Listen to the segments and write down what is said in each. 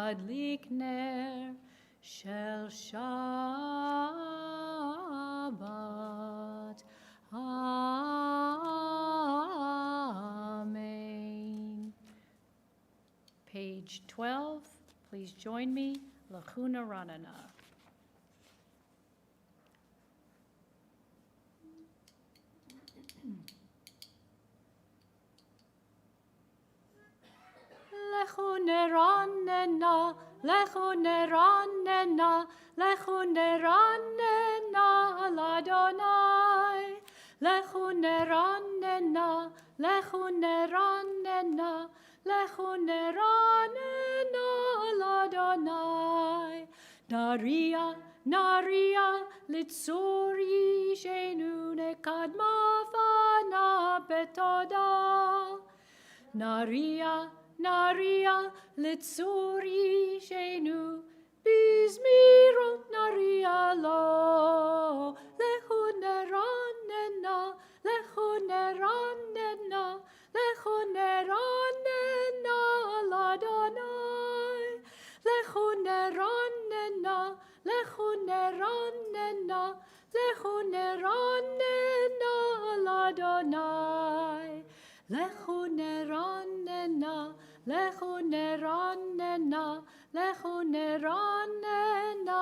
להדליק נר של שבת. Amen. Page 12, please join me, Lachuna Ranana. Lechuneranena, lechuneranena, lechuneranena, Ladonai. Lechuneranena, lechuneranena, lechuneranena, Ladonai. Naria, naria, litzuri shenu nekadma fana betoda. Naria, naria, litzuri shenu, bizmirot naria lo. Lechuneranena, lechuneranena, lechuneranena, Ladonai. Lechuneranena, lechuneranena, lechuneranena, Ladonai. Lechuneranena, lechuneranena, lechuneranena,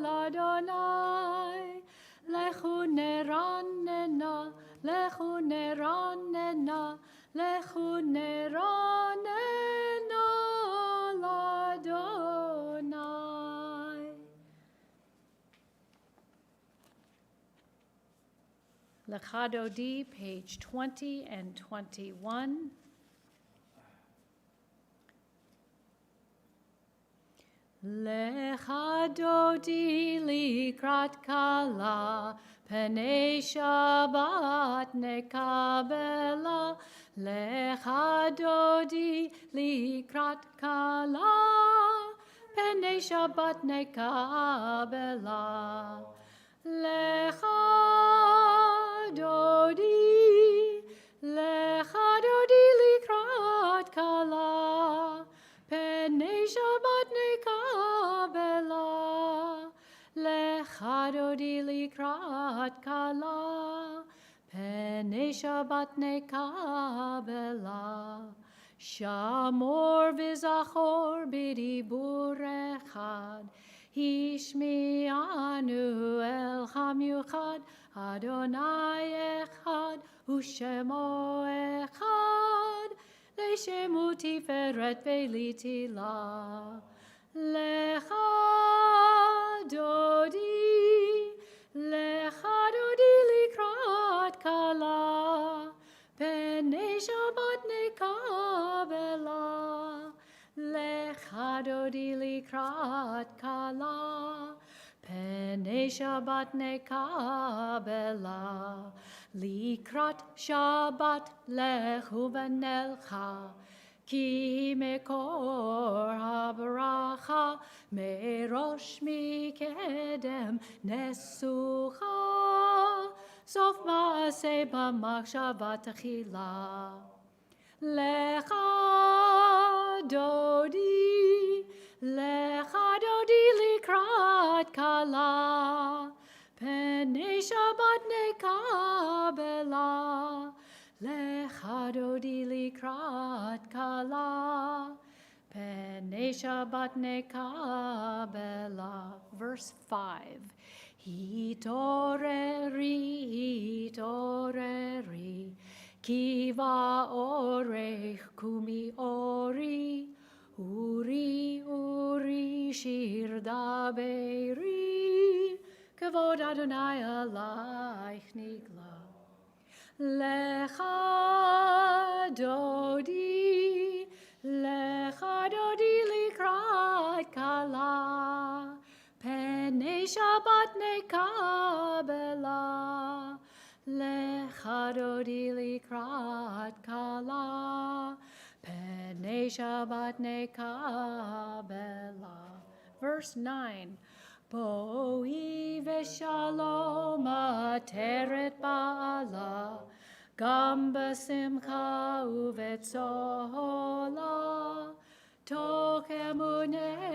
Ladonai. Lechuneranena, lechuneranena, lechuneranena, Ladonai. Lechadodi, page 20 and 21. Lechadodi likrat kala, Penei Shabbat nekabela. Lechadodi likrat kala, Penei Shabbat nekabela. Lechadodi likrat kala, Penei Shabbat nekabela. Lechadodi likrat kala, Penei Shabbat nekabela. Shamor v'zachor b'dibur echad, Hishmi'anu el hamiuchad, Adonai echad, Ushemo echad, Le'shemu tiferet ve'litila. Lechadodi likrat kala, Penei Shabbat nekabela. Lechadodi likrat kala, Penei Shabbat nekabela. Likrat Shabbat lechu v'nelcha, Ki mekor habaracha, Merosh mikedem nesucha, Sof ma'aseh b'machshavat tchila. Lechadodi likrat kala, Penei Shabbat nekabela. Lechadodi likrat kala, Penei Shabbat nekabela. Verse 5. Hitoreri, hitoreri, Kiva orech kumi ori, Uri, uri, shir daberi, Kavod Adonai alaich nigla. Lechadodi, lechadodi likrat kala, Penei Shabbat nekabela. Lechadodi likrat kala, Penei Shabbat nekabela. Verse 9. Boi v'shalom ateret ba'ala, Gam b'simcha uve'tzola, Toch emunei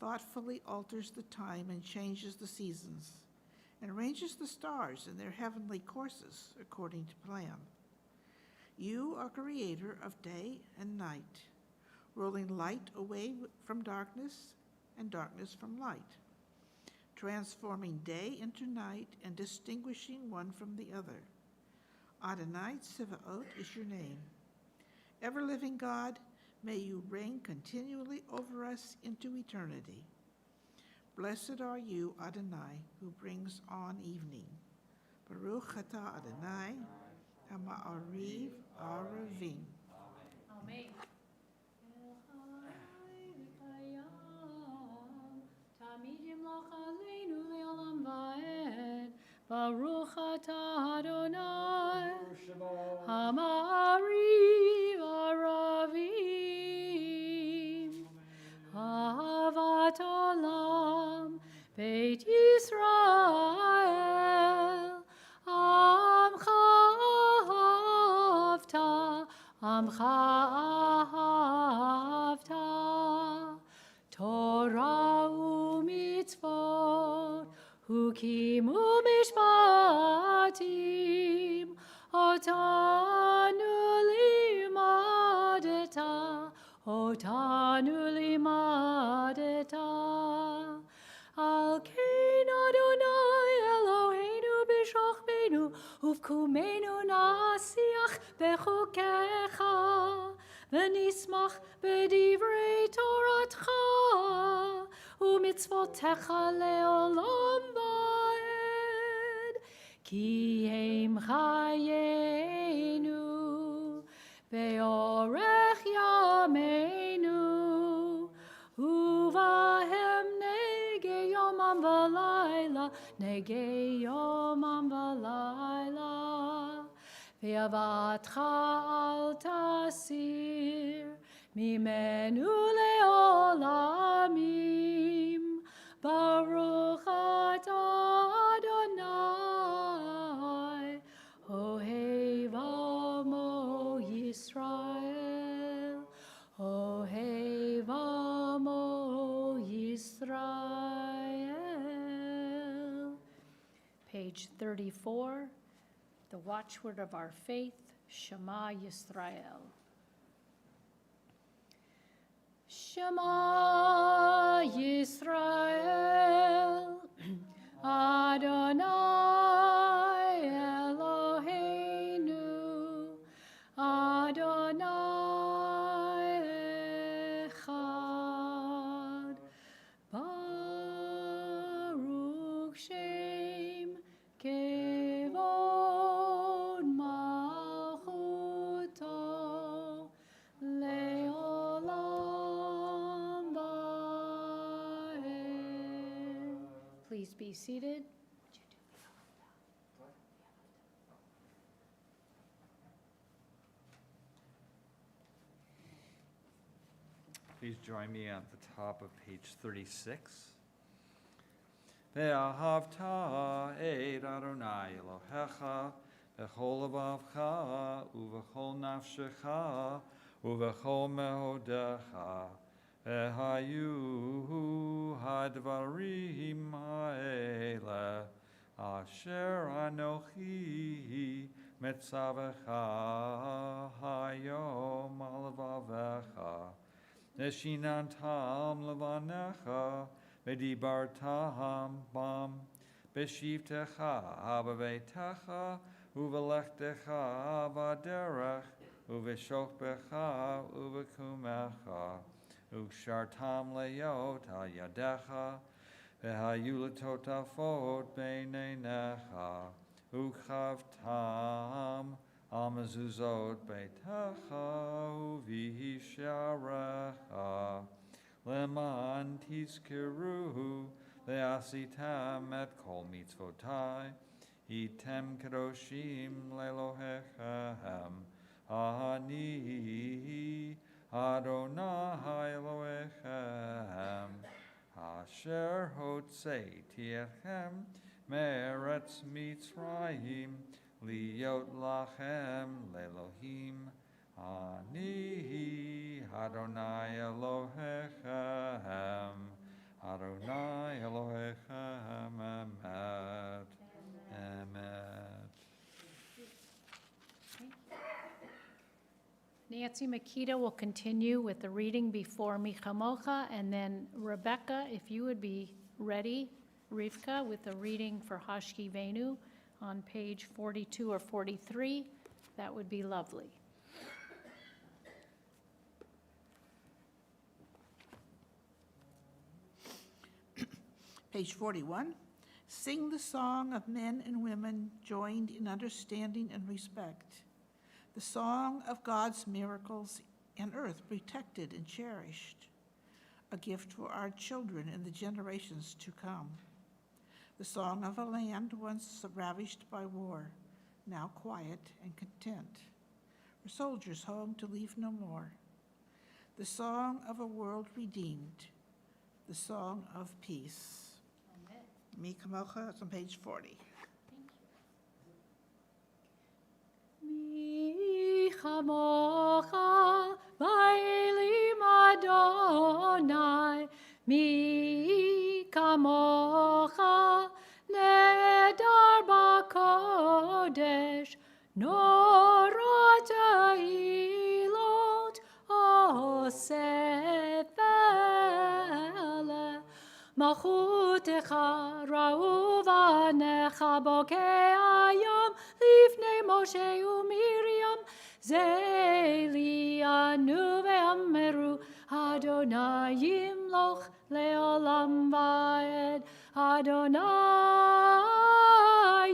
thoughtfully alters the time and changes the seasons, and arranges the stars in their heavenly courses according to plan. You are creator of day and night, rolling light away from darkness and darkness from light, transforming day into night and distinguishing one from the other. Adonai Tzivaot is your name. Ever-living God, may you reign continually over us into eternity. Blessed are you, Adonai, who brings on evening. Baruch atah Adonai, Hama'ariv Aravim. Amen. Baruch atah Adonai, Hama'ariv Aravim, Ahavat Olam, Beit Yisrael, Amcha ahavta, Torah u'mitzvot, Hukim u'mishpatim, Otanu limadeta, Al kein Adonai Eloheinu b'shochbenu, Uvkumenu nasiach bechukecha, V'nismach b'divrei Toratcha, U'mitzvotecha le'olam va'ed, Ki heim chayenu, Ve'orech yameinu, Uvahem nege yomam v'layla, Nege yomam v'layla, Ve'avatcha al tasir, Mimenu le'olamim, Baruch atah Adonai, Ohev amo Yisrael, Ohev amo Yisrael. Page 34, the watchword of our faith, Shema Yisrael. Shema Yisrael, Adonai Eloheinu, Adonai Echad, Baruch Shem Kevod Malchuto Leolam Va'ed. Please be seated. Please join me at the top of page 36. Ve'ahavta et Adonai Elohecha b'chol levavcha u'v'chol nafshecha u'v'chol mehodecha ve'hayu hadvarim ha'ele asher anochi metzavecha hayom al levavecha Neshinantam levanecha, v'dibartam bam, b'shivtecha b'veitecha, u'v'lechtecha b'derech, u'v'shokbecha u'v'kumecha, u'kshartam leyot al yadecha, v'hayu letotafot b'neinecha, u'chavtam al mezuzot beitecha u'v'hisharecha leman tizkeruhu le'asitam et kol mitzvotai item kadoshim le'lohechem ani Adonai Elohechem asher hotzeiti etchem me'eretz Mitzrayim Liyot lachem le'Elohim, ani Adonai Elohechem, Adonai Elohechem emet. Emet. Nancy Makita will continue with the reading before Michamocha, and then Rebecca, if you would be ready, Rivka, with the reading for Hashki Venu on page 42 or 43, that would be lovely. Page 41. Sing the song of men and women joined in understanding and respect. The song of God's miracles and earth protected and cherished. A gift for our children and the generations to come. The song of a land once ravished by war, now quiet and content. For soldiers home to leave no more. The song of a world redeemed. The song of peace. Mi Kamocha, it's on page 40. Mi chamocha va'elim Adonai, mi kamocha nedar b'kodesh, norat ha'ilot oseh pele. Malchutecha ra'u v'anecha bokei hayam lifnei Moshe u'Miriam zelianu ve'ameru Adonai yimloch le'olam va'ed Adonai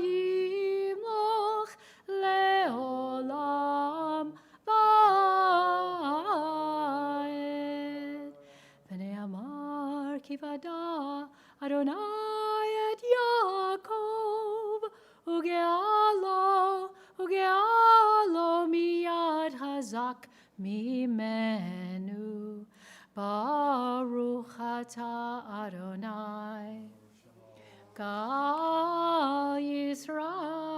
yimloch le'olam va'ed V'nei amar kivada Adonai et Yaakov ugealo miyad hazak mimenu Baruch ata Adonai Gal Yisrael.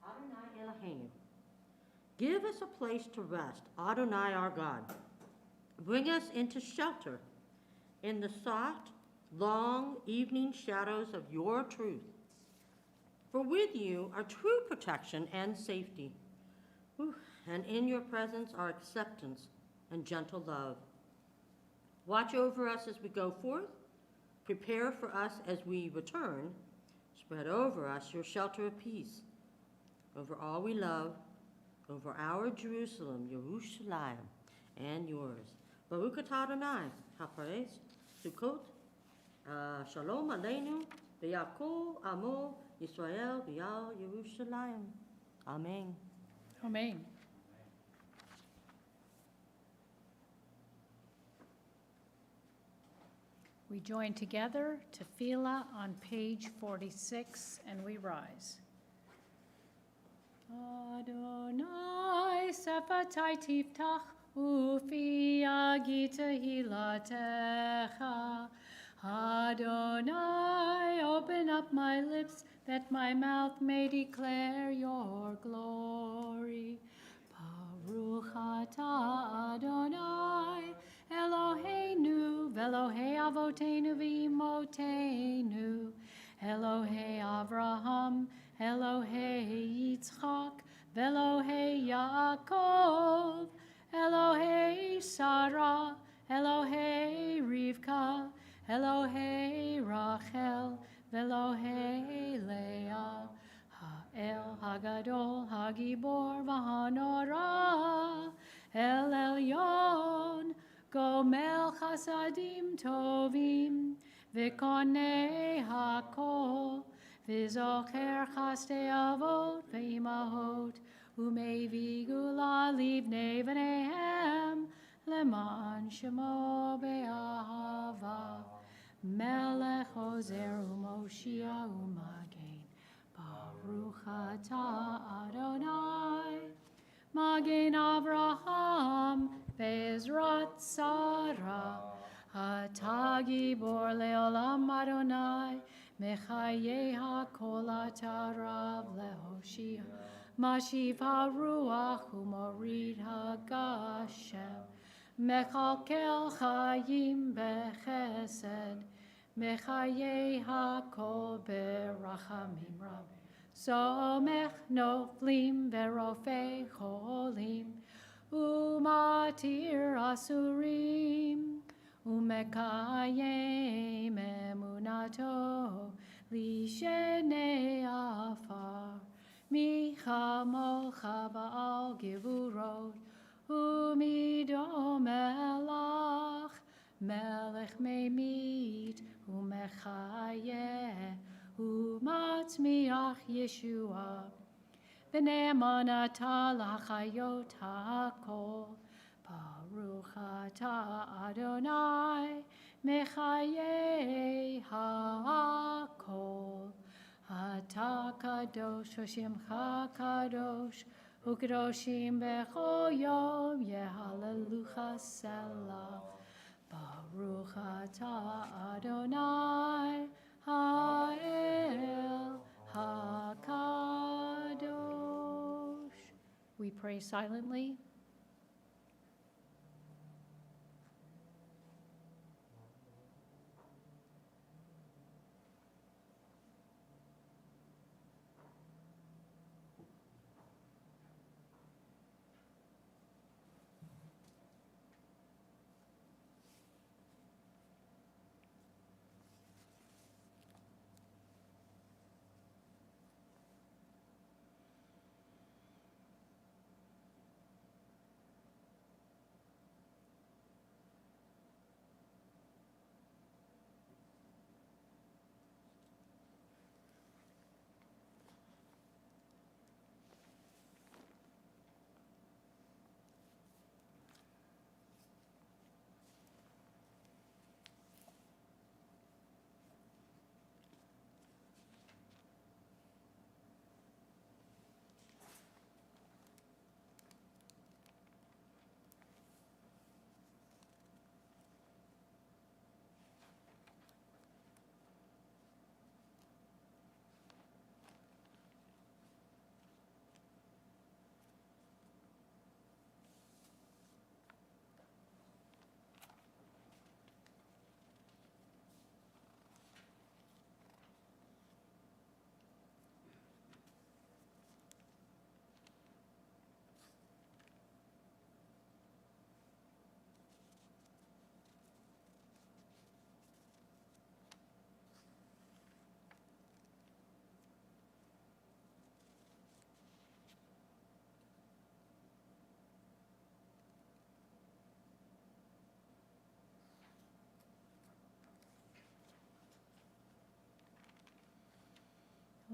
Adonai Eloheinu. Give us a place to rest, Adonai our God. Bring us into shelter in the soft, long evening shadows of your truth. For with you are true protection and safety, and in your presence are acceptance and gentle love. Watch over us as we go forth, prepare for us as we return, spread over us your shelter of peace, over all we love, over our Jerusalem, Yerushalayim, and yours. Baruch atah Adonai, hapares, Sukkot, Shalom Aleinu, v'Yakol Amo, Yisrael, v'Yal Yerushalayim. Amen. Amen. We join together tefillah on page 46, and we rise. Adonai sefatai tiftach ufi agita hilatecha. Adonai, open up my lips that my mouth may declare your glory. Baruch atah Adonai Eloheinu v'Elohei avotenu v'imotenu Elohei Avraham Elohei Yitzchak v'Elohei Yaakov Elohei Sarah Elohei Rivka Elohei Rachel v'Elohei Leah Ha'el Hagadol Hagibor v'Hanora El Elyon Gomel Chasadim Tovim V'Konei Hakol V'Zocher Chastei Avot V'Imahot U'Mevi Gula Livnei V'Neihem Leman Shemo Be'ahava Melech Ozer U'Moshia U'Magen Baruch Baruch atah Adonai, Magen Avraham, Bezrat Sarah, Atah Gibor Leolam Adonai, Mechayei HaKol Atarav Lehoshia, Mashiv HaRuach Umorid HaGashem, Mechalkel Chayim Bechesed, Mechayei HaKol Berachamim Rab. Somech noflim verofei cholim, umatir asurim, umekayem emunato, lishenei afar, michamocha ba'al gevurot, umidom melach, melech memit, umechayeh, Umatzmiach Yeshua, B'nei Amanata L'Chayot HaKol, Baruch Atah Adonai, Mechayei HaKol, Atah Kadosh Shemcha Kadosh, Ukadoshim B'chol Yom Yehalelucha Selah, Baruch Atah Adonai, Ha'el HaKadosh. We pray silently.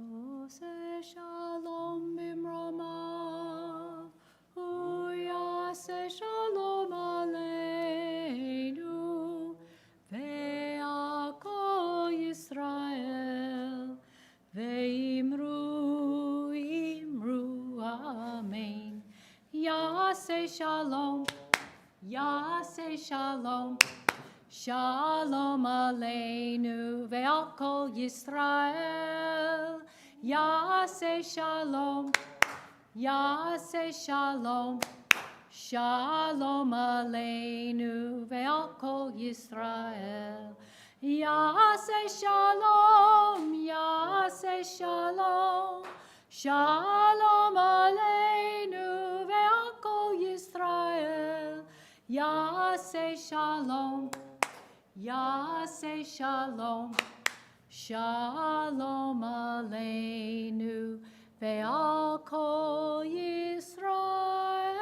Ose shalom bimromav, uyase shalom aleinu, ve'akol Yisrael, ve'imru imru amen. Yase shalom, yase shalom, shalom aleinu, ve'akol Yisrael. Yaseh shalom, Yaseh shalom, shalom aleinu ve'al kol Yisrael. Yaseh shalom, Yaseh shalom, shalom aleinu ve'al kol Yisrael. Yaseh shalom, Yaseh shalom. Shalom aleinu ve'al kol Yisrael.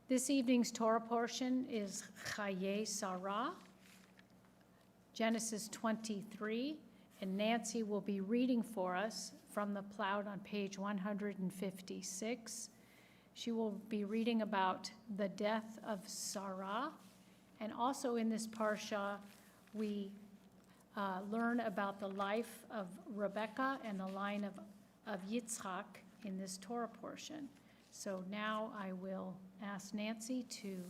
This evening's Torah portion is Chayei Sarah, Genesis 23, and Nancy will be reading for us from the Plowed on page 156. She will be reading about the death of Sarah And also in this parsha, we learn about the life of Rebekah and the line of Yitzchak in this Torah portion. So now I will ask Nancy to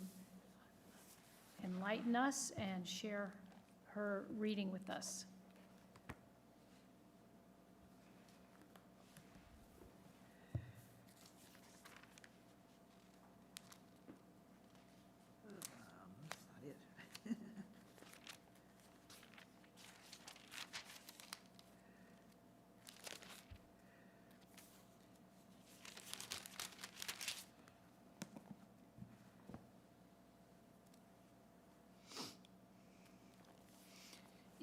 enlighten us and share her reading with us. That's not it.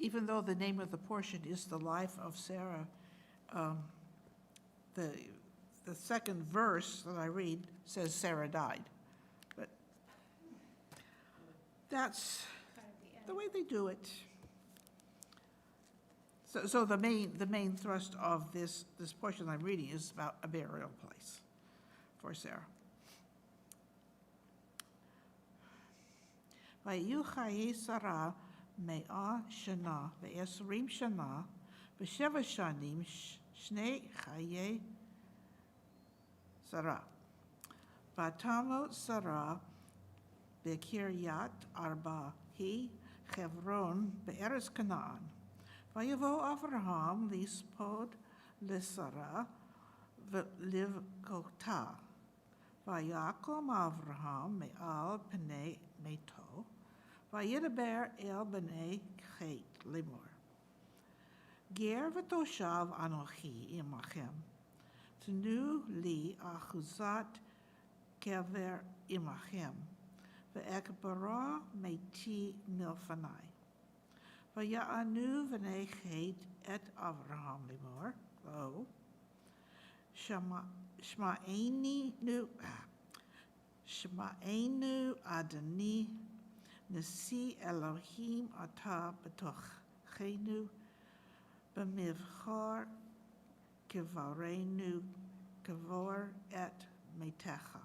Even though the name of the portion is the life of Sarah, the second verse that I read says Sarah died. But that's the way they do it. So the main thrust of this portion I'm reading is about a burial place for Sarah. Vayu Chayei Sarah Me'ah Shana Ve'esrim Shana V'sheva Shanim Shnei Chayei Sarah Vatamot Sarah Bekiryat Arba Hi Chevron Be'eretz Canaan Vayavo Avraham Lispod Lesarah V'livkota Vayakom Avraham Me'al Pnei Meto Vayidaber El Bnei Chet Limor Ger V'toshav Anochi Imachem Tenu Li Achuzat Kever Imachem Ve'ekbara Meti Milfanai Vaya'anu V'nei Chet Et Avraham Limor Lo Shma'enu Adani Nasi Elohim Ata B'tochenu B'mivchar Kevarenu Kavor Et Metecha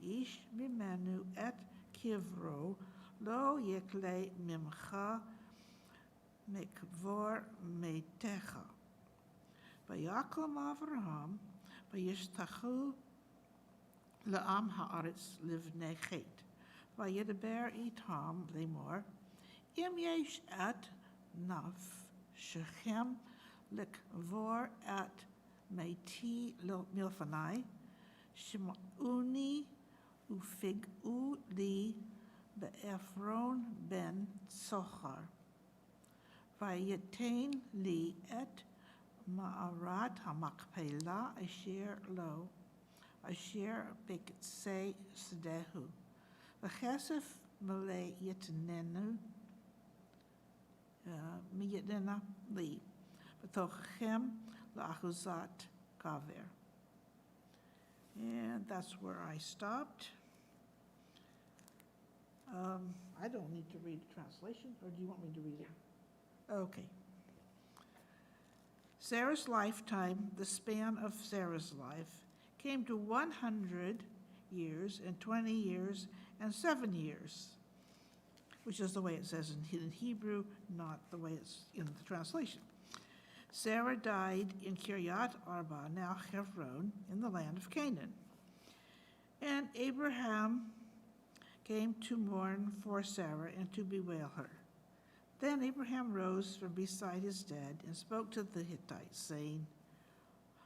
Ish Mimenu Et Kivro Lo Yekle Mimcha Mekvor Metecha Vayakom Avraham Vayishtachu La'am Haaretz Livnei Chet Vayidaber Itam Lemor Im Yesh Et Naf Shechem Lekvor Et Meti Milfanai Shim'uni Ufig'u Li Be'efron Ben Sochar Vayitain Li Et Ma'arat HaMakpelah Asher Lo Asher B'Ketsei Sedehu V'chesef Malei Yitnenu Miyitnena Li V'tochachem La'achuzat Kaver. And that's where I stopped. I don't need to read the translation, or do you want me to read it? Okay. Sarah's lifetime, the span of Sarah's life, came to 100 years and 20 years and 7 years, which is the way it says in Hebrew, not the way it's in the translation. Sarah died in Kiryat Arba, now Hebron, in the land of Canaan. And Abraham came to mourn for Sarah and to bewail her. Then Abraham rose from beside his dead and spoke to the Hittites, saying,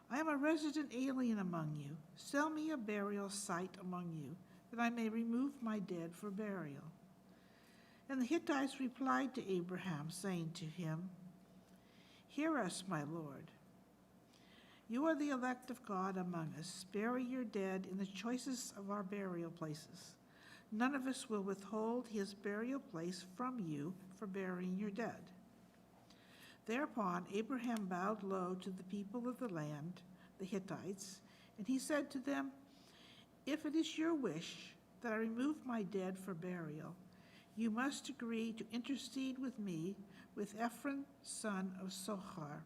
I am a resident alien among you. Sell me a burial site among you, that I may remove my dead for burial. And the Hittites replied to Abraham, saying to him, Hear us, my Lord. You are the elect of God among us. Bury your dead in the choicest of our burial places. None of us will withhold his burial place from you for burying your dead. Thereupon Abraham bowed low to the people of the land, the Hittites, and he said to them, If it is your wish that I remove my dead for burial, you must agree to intercede with me with Ephron, son of Sochar.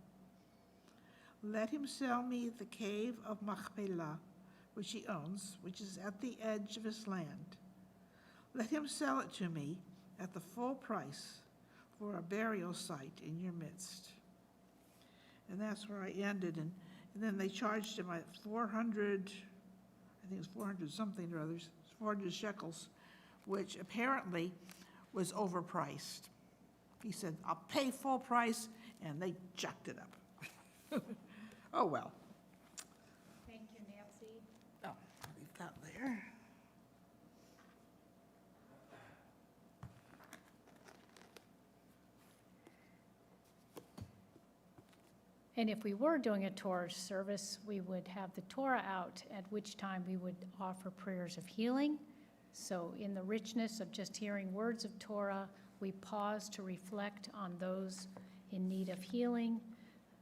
Let him sell me the cave of Machpelah, which he owns, which is at the edge of his land. Let him sell it to me, at the full price for a burial site in your midst. And that's where I ended, and then they charged him at 400, I think it was 400 something or others, 400 shekels, which apparently was overpriced. He said, I'll pay full price, and they jacked it up. Oh, well. Thank you, Nancy. Oh, leave that there. And if we were doing a Torah service, we would have the Torah out, at which time we would offer prayers of healing. So in the richness of just hearing words of Torah, we pause to reflect on those in need of healing,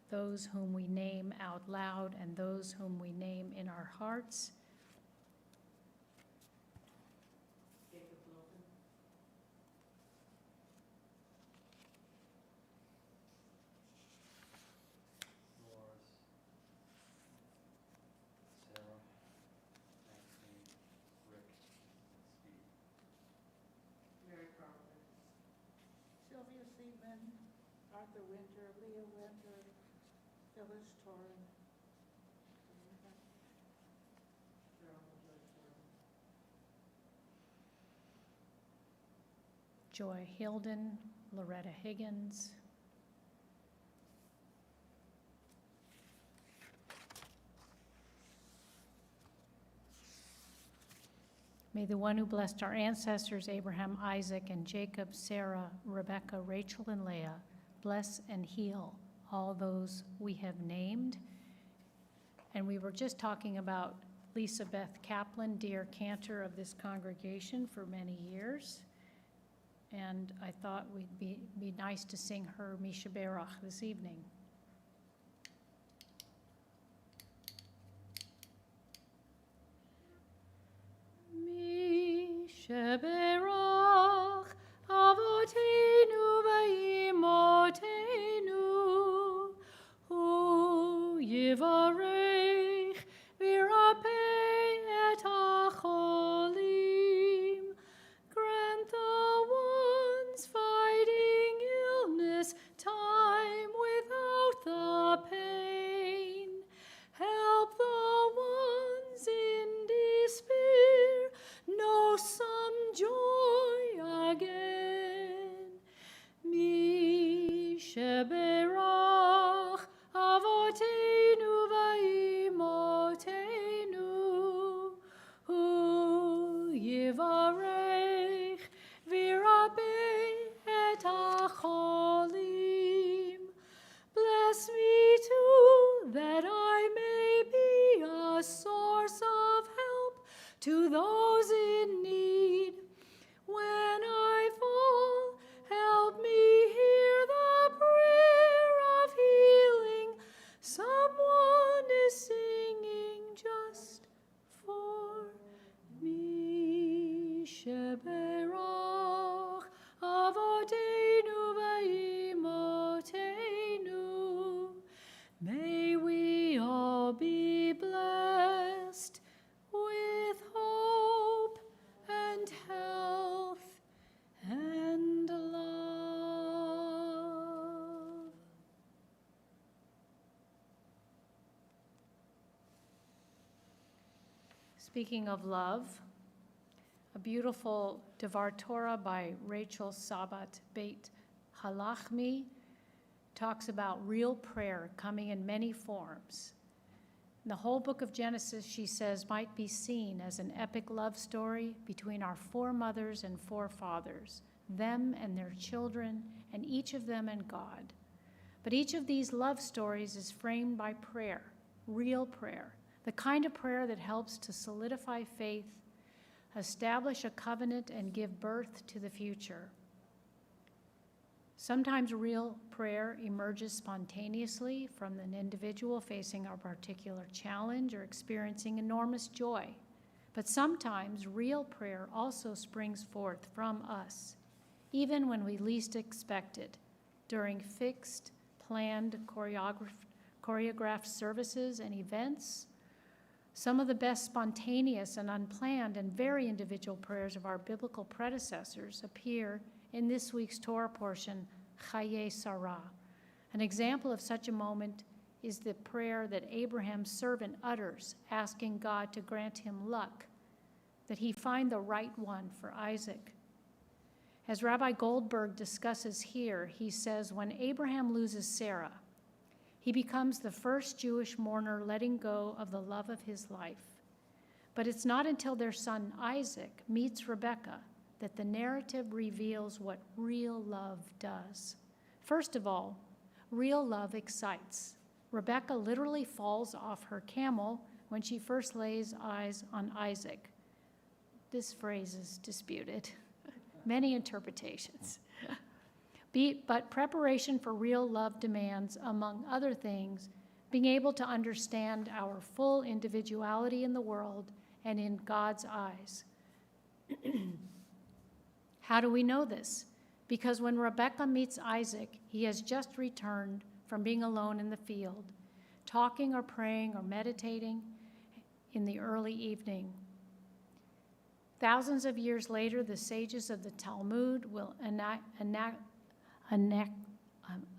those whom we name out loud, and those whom we name in our hearts. Dolores, Sarah, Maxine, Rick, Steve. Mary Carlin. Sylvia Seaman, Arthur Winter, Leah Winter, Phyllis Torrin. Joy Hilden, Loretta Higgins. May the one who blessed our ancestors, Abraham, Isaac, and Jacob, Sarah, Rebekah, Rachel, and Leah, bless and heal all those we have named. And we were just talking about Lisa Beth Kaplan, dear cantor of this congregation for many years. And I thought we'd be nice to sing her Misha Berach this evening. Misha Berach Avotenu V'Imotenu Hu Yivarech V'Yirapeh Et HaCholim. Grant the ones fighting illness time without the pain. Help the ones in despair know some joy again. Misha Berach Avotenu V'Imotenu Hu Yivarech V'Yirapeh Et HaCholim. Bless me too, that I may be a source of help to those in need. When I fall, help me hear the prayer of healing. Someone is singing just for me. Sheberach Avotenu V'Imotenu. May we all be blessed with hope and health and love. Speaking of love, a beautiful Devar Torah by Rachel Sabat Beit Halachmi talks about real prayer coming in many forms. The whole book of Genesis, she says, might be seen as an epic love story between our foremothers and forefathers, them and their children, and each of them and God. But each of these love stories is framed by prayer, real prayer, the kind of prayer that helps to solidify faith, establish a covenant, and give birth to the future. Sometimes real prayer emerges spontaneously from an individual facing a particular challenge or experiencing enormous joy. But sometimes real prayer also springs forth from us, even when we least expect it, during fixed, planned, choreographed services and events. Some of the best spontaneous and unplanned and very individual prayers of our biblical predecessors appear in this week's Torah portion, Chayei Sarah. An example of such a moment is the prayer that Abraham's servant utters, asking God to grant him luck, that he find the right one for Isaac. As Rabbi Goldberg discusses here, he says, when Abraham loses Sarah, he becomes the first Jewish mourner letting go of the love of his life. But it's not until their son Isaac meets Rebekah that the narrative reveals what real love does. First of all, real love excites. Rebekah literally falls off her camel when she first lays eyes on Isaac. This phrase is disputed. Many interpretations. But preparation for real love demands, among other things, being able to understand our full individuality in the world and in God's eyes. How do we know this? Because when Rebekah meets Isaac, he has just returned from being alone in the field, talking or praying or meditating in the early evening. Thousands of years later, the sages of the Talmud will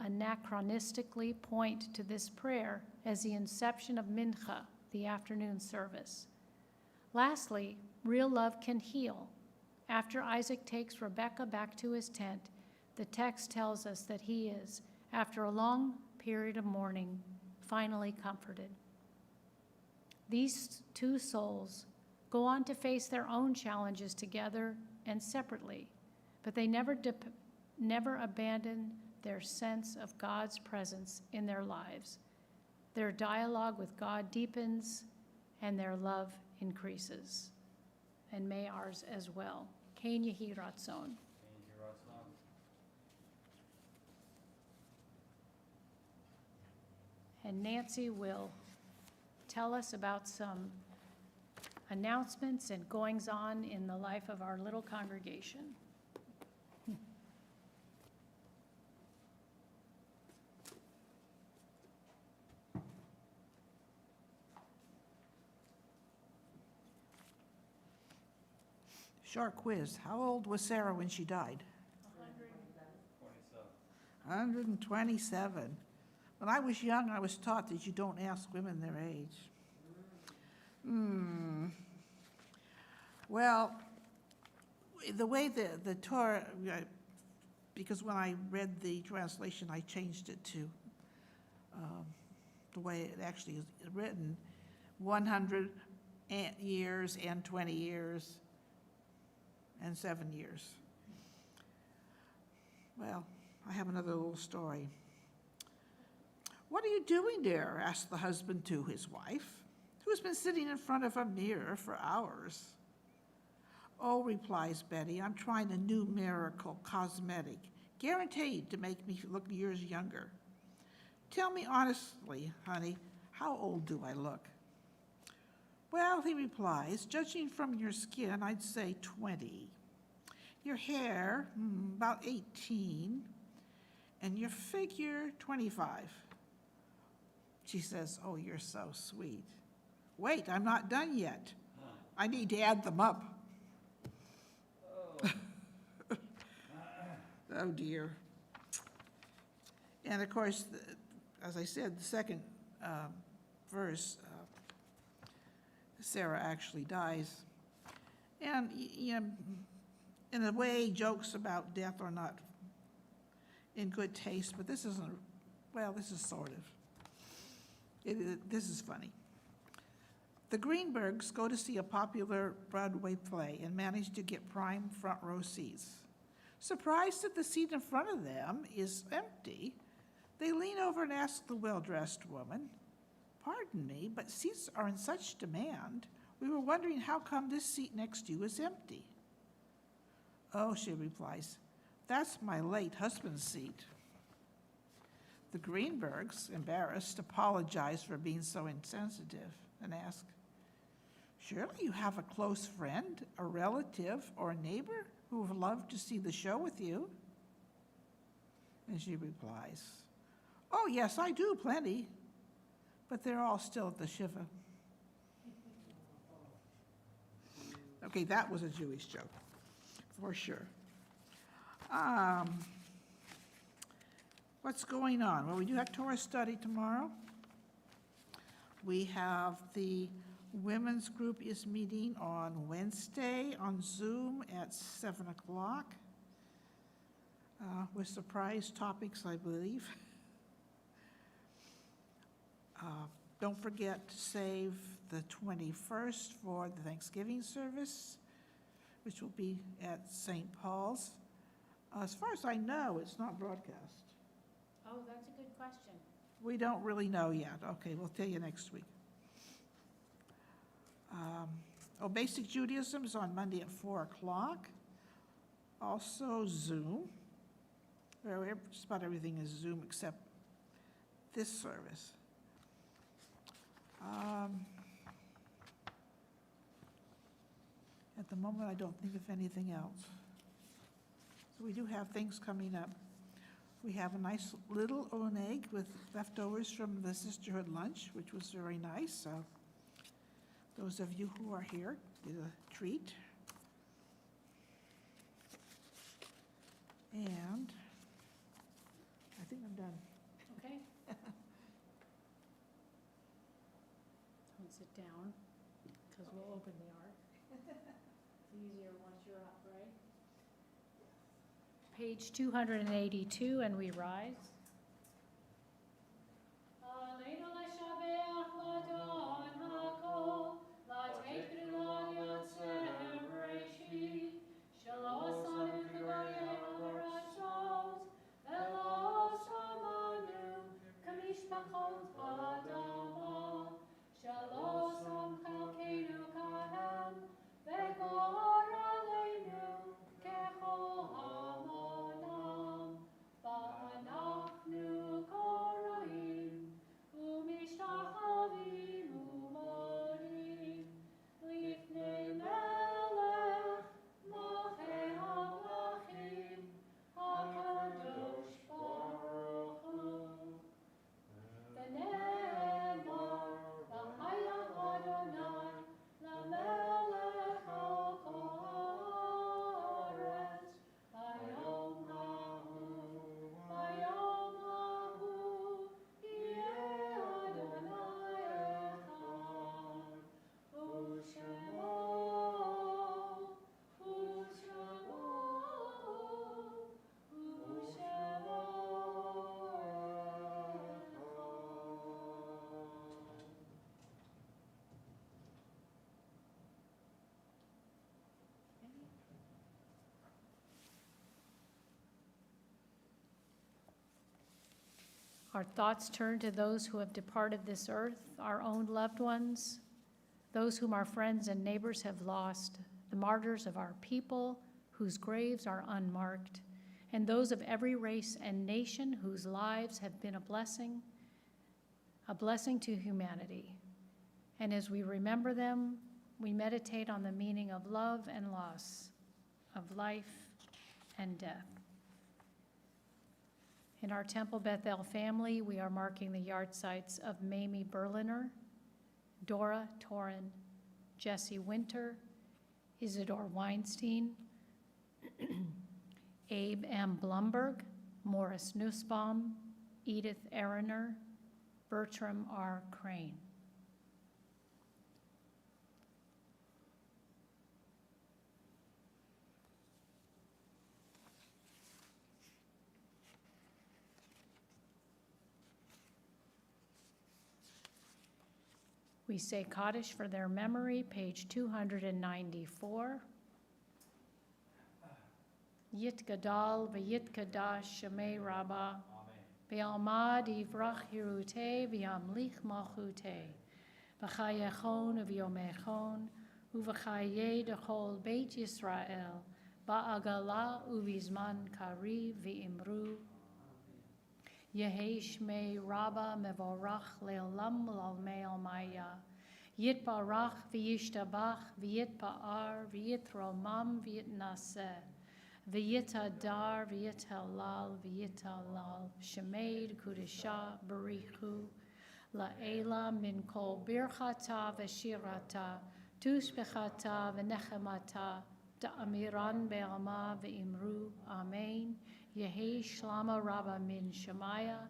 anachronistically point to this prayer as the inception of Mincha, the afternoon service. Lastly, real love can heal. After Isaac takes Rebekah back to his tent, the text tells us that he is, after a long period of mourning, finally comforted. These two souls go on to face their own challenges together and separately, but they never abandon their sense of God's presence in their lives. Their dialogue with God deepens and their love increases. And may ours as well. Ken Yehi Ratzon. And Nancy will tell us about some announcements and goings-on in the life of our little congregation. Short quiz. How old was Sarah when she died? 127. When I was young, I was taught that you don't ask women their age. Well, the way the Torah, because when I read the translation, I changed it to the way it actually is written, 100 years and 20 years and 7 years. Well, I have another little story. "What are you doing there?" asked the husband to his wife, who's been sitting in front of a mirror for hours. "Oh," replies Betty, "I'm trying a new miracle cosmetic, guaranteed to make me look years younger. Tell me honestly, honey, how old do I look?" "Well," he replies, "judging from your skin, I'd say 20. Your hair, about 18. And your figure, 25. She says, "Oh, you're so sweet. Wait, I'm not done yet. I need to add them up." Oh, dear. And of course, as I said, the second verse, Sarah actually dies. And, in a way, jokes about death are not in good taste, but this isn't, well, this is sort of. This is funny. The Greenbergs go to see a popular Broadway play and manage to get prime front row seats. Surprised that the seat in front of them is empty, they lean over and ask the well-dressed woman, "Pardon me, but seats are in such demand. We were wondering how come this seat next to you is empty." "Oh," she replies, "that's my late husband's seat." The Greenbergs, embarrassed, apologize for being so insensitive and ask, "Surely you have a close friend, a relative, or a neighbor who would love to see the show with you?" And she replies, "Oh, yes, I do, plenty. But they're all still at the Shiva." Okay, that was a Jewish joke, for sure. What's going on? Well, we do have Torah study tomorrow. We have the women's group is meeting on Wednesday on Zoom at 7 o'clock with surprise topics, I believe. Don't forget to save the 21st for the Thanksgiving service, which will be at St. Paul's. As far as I know, it's not broadcast. Oh, that's a good question. We don't really know yet. Okay, we'll tell you next week. Basic Judaism is on Monday at 4 o'clock. Also Zoom. Just about everything is Zoom except this service. At the moment, I don't think of anything else. So we do have things coming up. We have a nice little oneg with leftovers from the sisterhood lunch, which was very nice. So those of you who are here get a treat. And I think I'm done. Okay. Don't sit down, because we'll open the ark. It's easier once you're up, right? Page 282, and we rise. Our thoughts turn to those who have departed this earth, our own loved ones, those whom our friends and neighbors have lost, the martyrs of our people whose graves are unmarked, and those of every race and nation whose lives have been a blessing to humanity. And as we remember them, we meditate on the meaning of love and loss, of life and death. In our Temple Bethel family, we are marking the yard-sites of Mamie Berliner, Dora Torin, Jesse Winter, Isidore Weinstein, Abe M. Blumberg, Morris Nussbaum, Edith Ehrener, Bertram R. Crane. We say Kaddish for their memory, page 294. Yit Gadal v'yit Kadash Shemei Rabbah v'yalmad yivrach hirutei v'yamlich malchutei v'chayechon v'yomechon u'v'chayei dechol Beit Yisrael ba'agala u'vizman kari v'imru Yehei Shmei Rabbah mevorach le'olam l'almei almaya yitbarach v'yishtabach v'yitpa'ar v'yitromam v'yitnaseh v'yitadar v'yitalal v'yitalal shemeid kudesha barichu la'ela min kol birchata v'shirata tushbechata v'nechemata Da'amiran be'alma ve'imru, Amen. Yehi shlama rabba min Shemaya,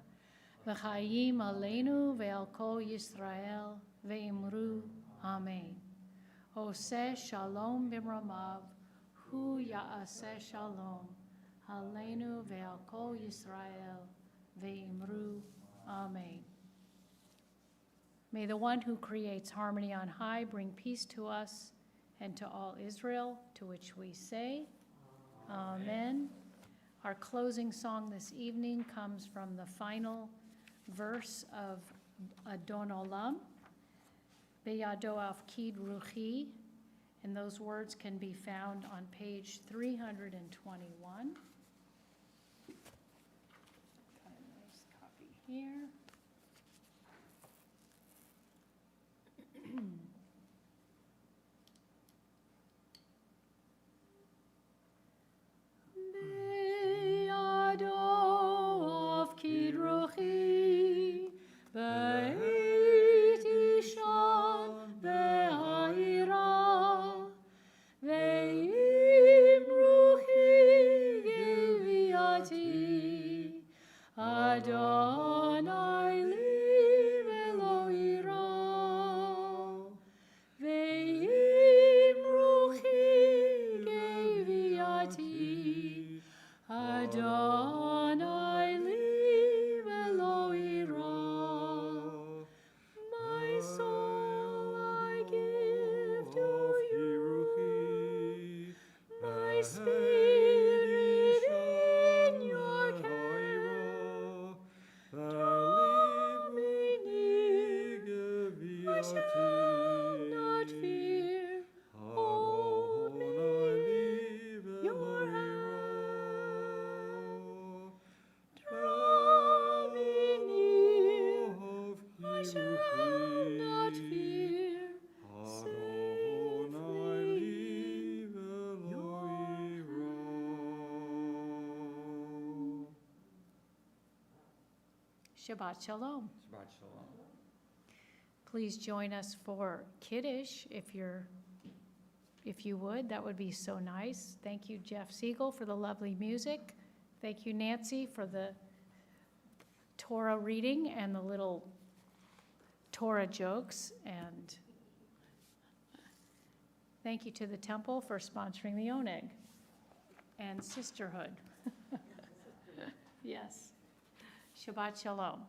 v'chayim aleinu ve'al kol Yisrael, ve'imru, Amen. Oseh shalom b'mramav, hu ya'aseh shalom, aleinu ve'al kol Yisrael, ve'imru, Amen. May the one who creates harmony on high bring peace to us and to all Israel, to which we say, Amen. Our closing song this evening comes from the final verse of Adon Olam, Beyado Afkid Ruchi, and those words can be found on page 321. Got a nice copy here. Beyado Afkid Ruchi, Be'iti Shan Be'aira, Ve'im Ruchi Geviati, Adonai li velo ira. Ve'im Ruchi Geviati, Adonai li velo ira. My soul I give to you, my spirit in your care. I shall not fear. Hold me, your hand. Draw me near. I shall not fear. Safely, your Shabbat Shalom. Shabbat shalom. Please join us for Kiddush if you would. That would be so nice. Thank you, Jeff Siegel, for the lovely music. Thank you, Nancy, for the Torah reading and the little Torah jokes. And thank you to the temple for sponsoring the Oneg and sisterhood. Yes. Shabbat Shalom.